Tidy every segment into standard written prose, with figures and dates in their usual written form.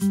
To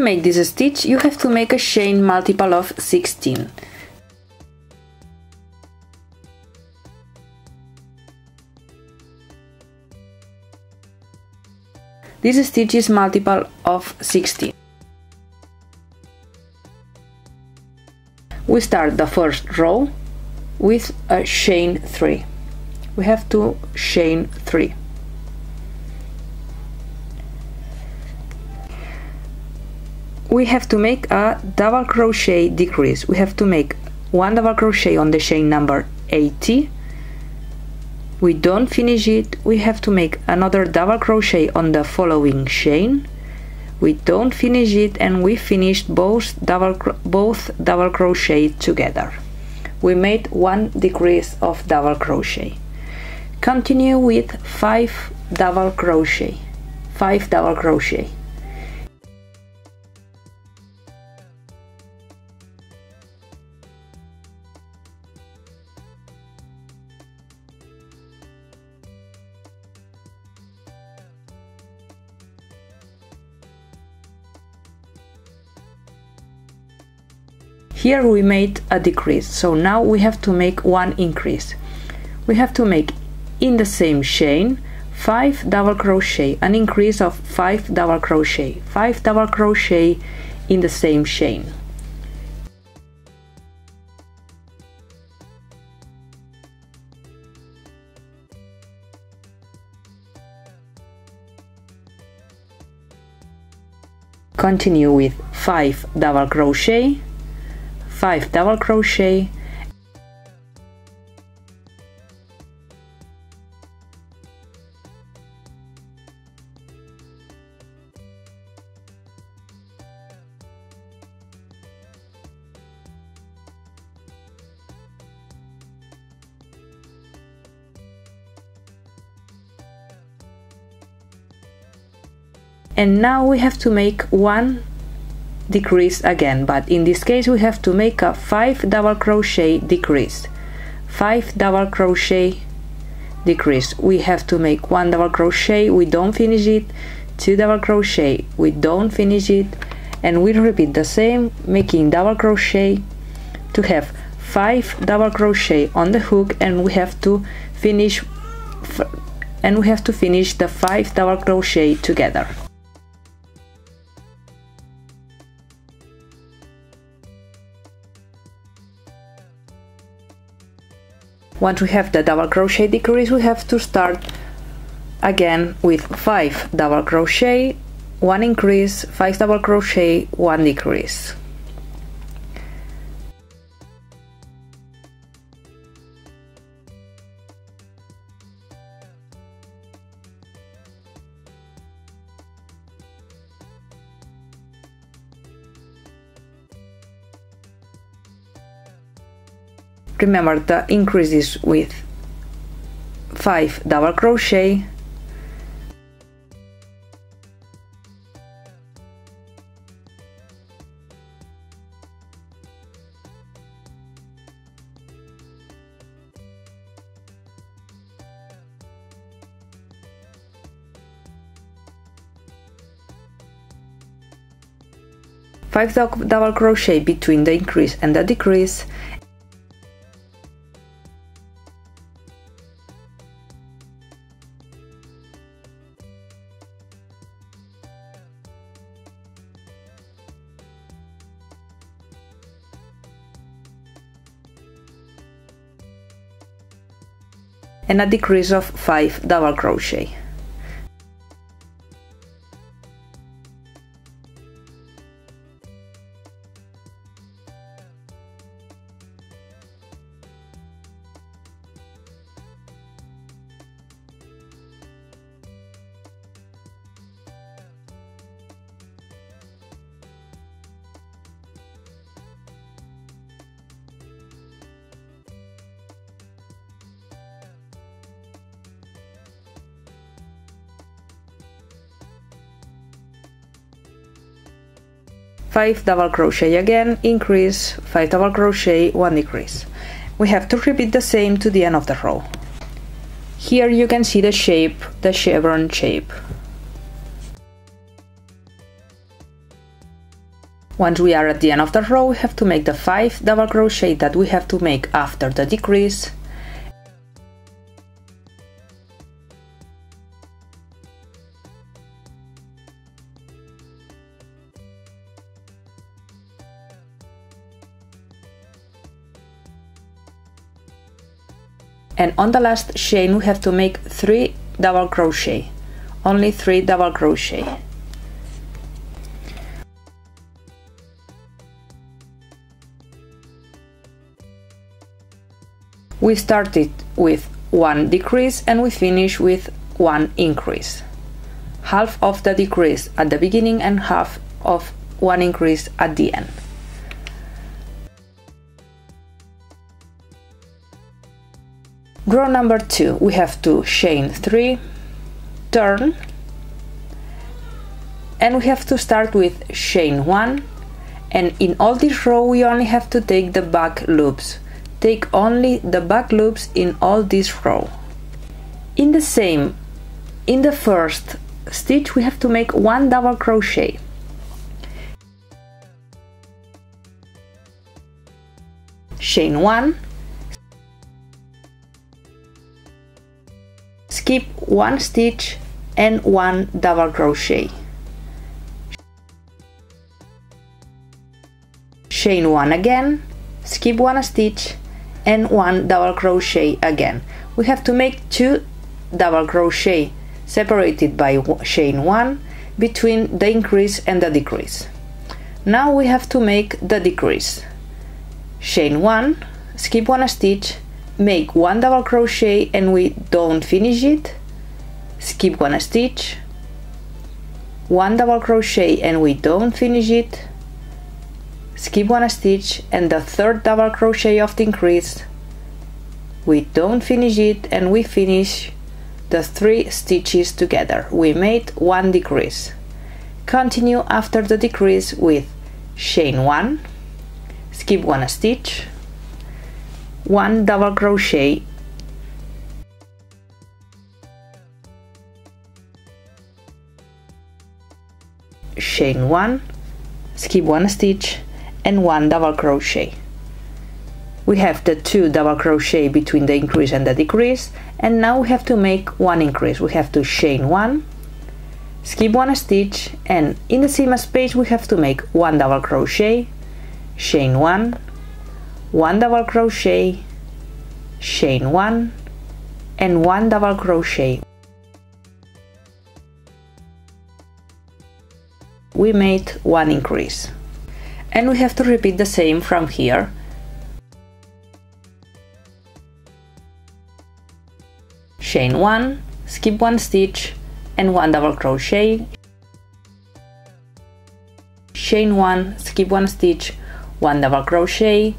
make this stitch, you have to make a chain multiple of 16. This stitch is multiple of 16. We start the first row with a chain 3. We have to chain 3. We have to make a double crochet decrease. We have to make one double crochet on the chain number 80. We don't finish it. We have to make another double crochet on the following chain. We don't finish it, and we finished both double crochet together. We made one decrease of double crochet. Continue with 5 double crochet. 5 double crochet. Here we made a decrease, so now we have to make one increase. We have to make in the same chain 5 double crochet, an increase of 5 double crochet, 5 double crochet in the same chain. Continue with 5 double crochet, 5 double crochet, and now we have to make one decrease again, but in this case we have to make a 5 double crochet decrease. 5 double crochet decrease. We have to make one double crochet, we don't finish it, 2 double crochet, we don't finish it, and we repeat the same, making double crochet to have 5 double crochet on the hook, and we have to finish the 5 double crochet together. Once we have the double crochet decrease, we have to start again with 5 double crochet, 1 increase, 5 double crochet, 1 decrease. Remember the increases with 5 double crochet, five double crochet between the increase and the decrease, and a decrease of 5 double crochet. Five double crochet again, increase, 5 double crochet, 1 decrease, We have to repeat the same to the end of the row. Here you can see the shape, the chevron shape. Once we are at the end of the row, we have to make the 5 double crochet that we have to make after the decrease. And on the last chain we have to make 3 double crochet, only 3 double crochet. We started with 1 decrease and we finish with 1 increase. Half of the decrease at the beginning and half of 1 increase at the end. Row number 2, we have to chain 3, turn, and we have to start with chain 1, and in all this row we only have to take the back loops. Take only the back loops in all this row. In the first stitch we have to make 1 double crochet. Chain 1, skip 1 stitch and 1 double crochet. Chain 1 again, skip 1 stitch and 1 double crochet again. We have to make 2 double crochet separated by chain 1 between the increase and the decrease. Now we have to make the decrease. Chain 1, skip 1 stitch, make 1 double crochet and we don't finish it, skip 1 stitch, 1 double crochet and we don't finish it, skip 1 stitch, and the 3rd double crochet of the increase, we don't finish it and we finish the 3 stitches together. We made 1 decrease. Continue after the decrease with chain 1, skip 1 stitch, 1 double crochet, chain 1, skip 1 stitch and 1 double crochet. We have the 2 double crochet between the increase and the decrease, and now we have to make 1 increase. We have to chain 1, skip 1 stitch, and in the same space we have to make 1 double crochet, chain 1, 1 double crochet, chain 1 and 1 double crochet. We made 1 increase, and we have to repeat the same from here. Chain 1, skip 1 stitch and 1 double crochet, chain 1, skip 1 stitch, 1 double crochet,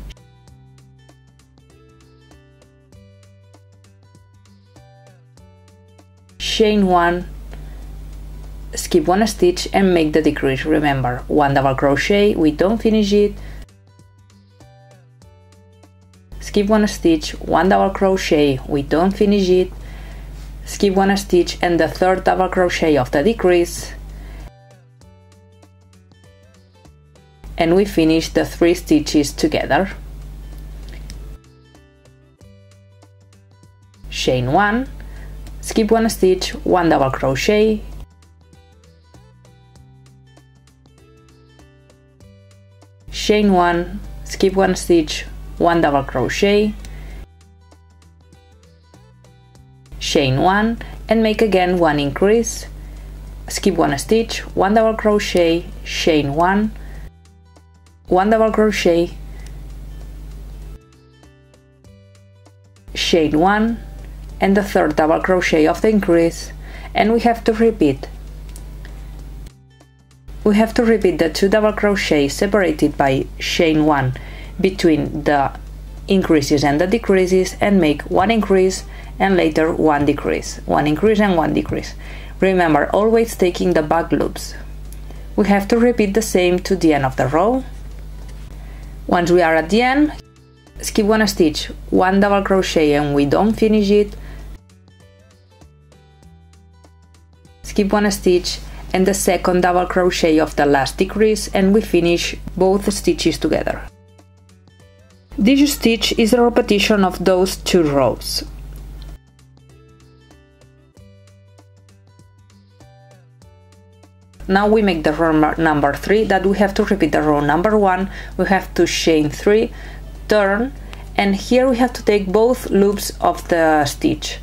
chain 1, skip 1 stitch and make the decrease. Remember, 1 double crochet, we don't finish it, skip 1 stitch, 1 double crochet, we don't finish it, skip 1 stitch and the 3rd double crochet of the decrease, and we finish the 3 stitches together. Chain 1, skip 1 stitch, 1 double crochet, chain 1, skip 1 stitch, 1 double crochet, chain 1 and make again 1 increase, skip 1 stitch, 1 double crochet, chain 1, 1 double crochet, chain 1 and the 3rd double crochet of the increase, and we have to repeat. We have to repeat the 2 double crochets separated by chain 1 between the increases and the decreases, and make 1 increase and later 1 decrease, 1 increase and 1 decrease. Remember, always taking the back loops. We have to repeat the same to the end of the row. Once we are at the end, skip one stitch, one double crochet and we don't finish it, skip one stitch and the second double crochet of the last decrease and we finish both stitches together. This stitch is a repetition of those two rows. Now we make the row number 3, that we have to repeat the row number 1, we have to chain 3, turn, and here we have to take both loops of the stitch.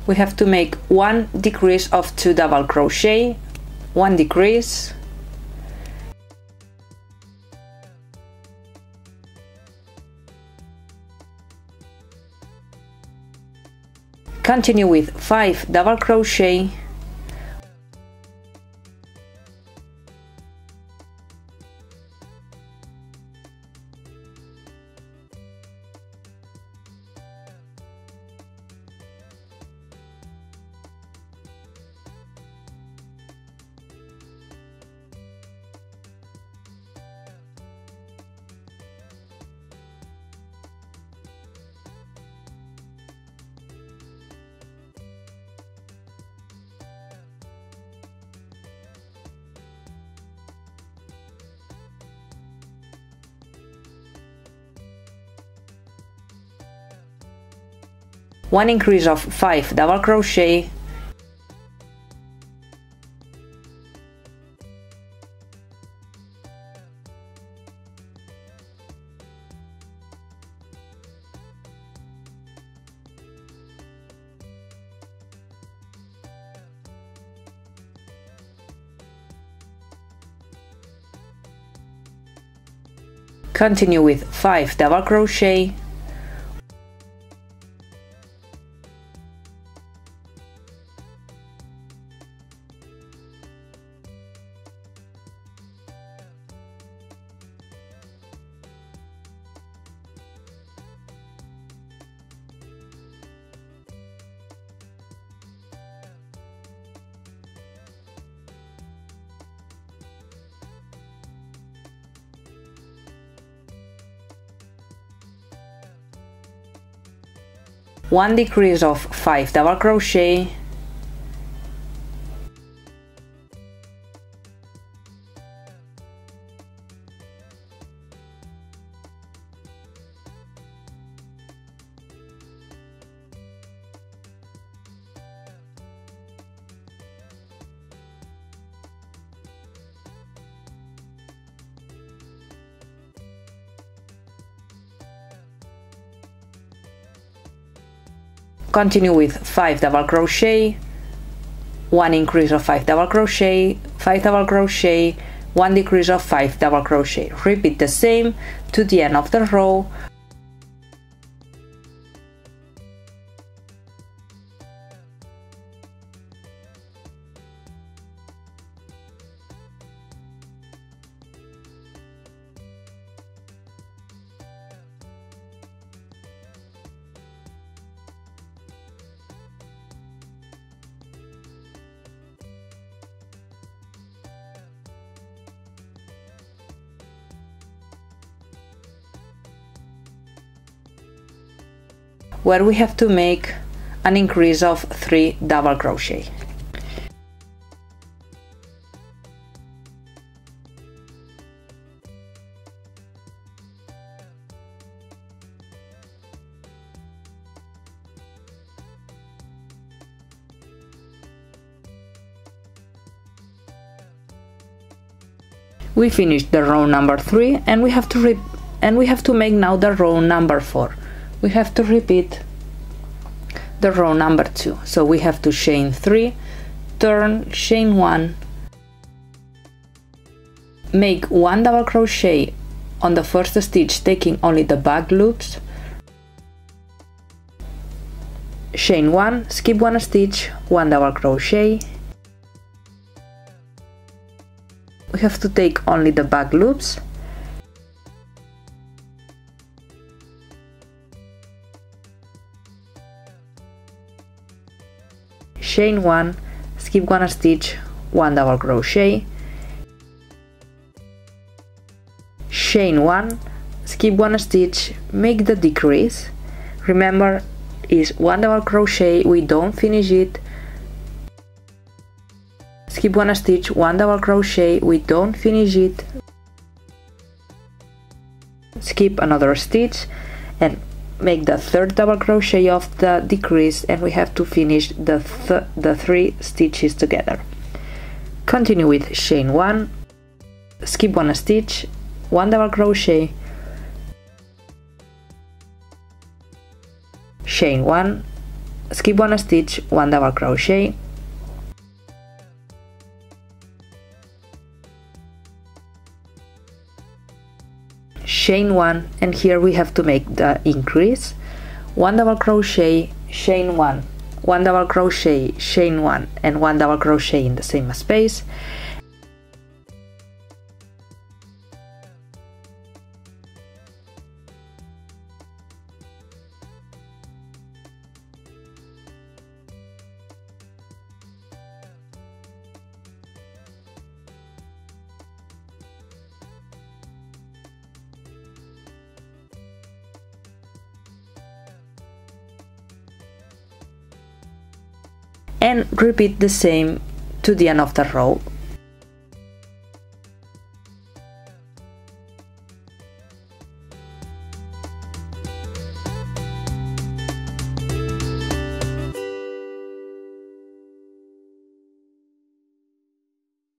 We have to make one decrease of 2 double crochet, one decrease, continue with 5 double crochet, one increase of 5 double crochet, continue with 5 double crochet, one decrease of 5 double crochet, continue with 5 double crochet, one increase of 5 double crochet, 5 double crochet, one decrease of 5 double crochet. Repeat the same to the end of the row. Where we have to make an increase of 3 double crochet. We finished the row number 3 and we have to make now the row number 4. We have to repeat the row number 2. So we have to chain 3, turn, chain 1, make 1 double crochet on the first stitch taking only the back loops, chain 1, skip 1 stitch, 1 double crochet, we have to take only the back loops, chain 1, skip 1 stitch, 1 double crochet, chain 1, skip one stitch, make the decrease. Remember, is one double crochet, we don't finish it. Skip one stitch, one double crochet, we don't finish it. Skip another stitch and make the third double crochet of the decrease, and we have to finish the 3 stitches together. Continue with chain 1, skip one stitch, one double crochet, chain 1, skip one stitch, one double crochet, chain 1, and here we have to make the increase, one double crochet, chain 1, one double crochet, chain 1, and one double crochet in the same space. And repeat the same to the end of the row.